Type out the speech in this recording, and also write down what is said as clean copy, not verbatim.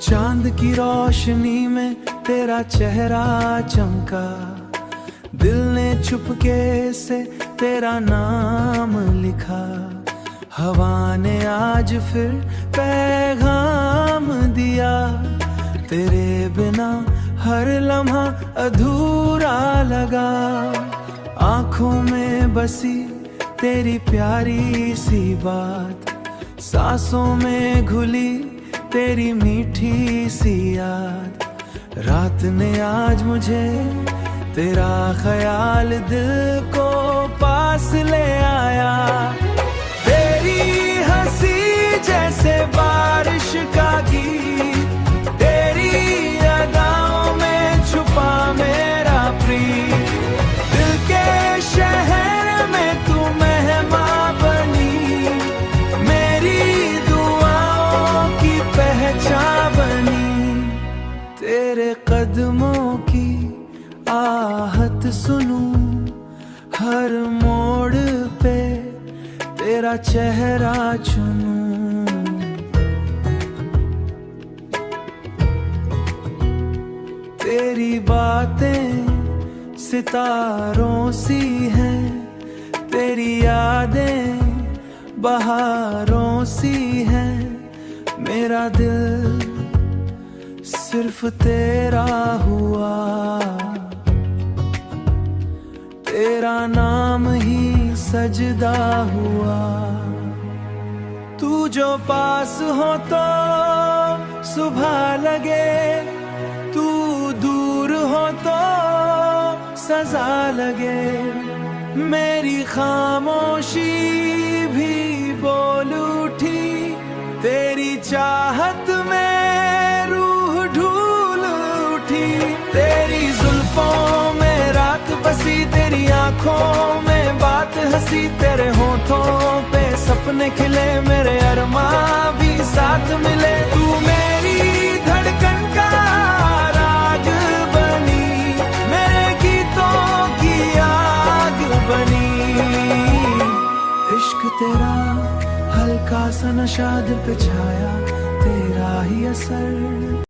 चांद की रोशनी में तेरा चेहरा चमका, दिल ने चुपके से तेरा नाम लिखा। हवा ने आज फिर पैगाम दिया, तेरे बिना हर लम्हा अधूरा लगा। आंखों में बसी तेरी प्यारी सी बात, सांसों में घुली तेरी मीठी सी याद। रात ने आज मुझे तेरा ख्याल दिल को पास ले आया। तेरी हंसी जैसे बारिश का गीत, तेरी अदाओं में छुपा मेरा प्रीत। दिल के शहर में तू मेहमान बनी, मेरी दुआओं की पहचान बनी। तेरे कदमों की आहट सुनूं, हर मोड़ पे तेरा चेहरा चुनूं। तेरी बातें सितारों सी हैं, तेरी यादें बहारों सी हैं। मेरा दिल सिर्फ तेरा हुआ, तेरा नाम ही सजदा हुआ। तू जो पास हो तो सुबह लगे, तू दूर हो तो सजा लगे। मेरी खामोशी भी बोल उठी, तेरी चाहत में रूह ढूल उठी। तेरी जुल्फों में रात बसी, तेरी आंखों में बात हंसी। तेरे होठों पे सपने खिले, मेरे अरमां भी साथ मिले। तू मेरी धड़कन का राग बनी, मेरे गीतों की आग बनी। इश्क तेरा हल्का सा नशा दिल पे छाया, तेरा ही असर।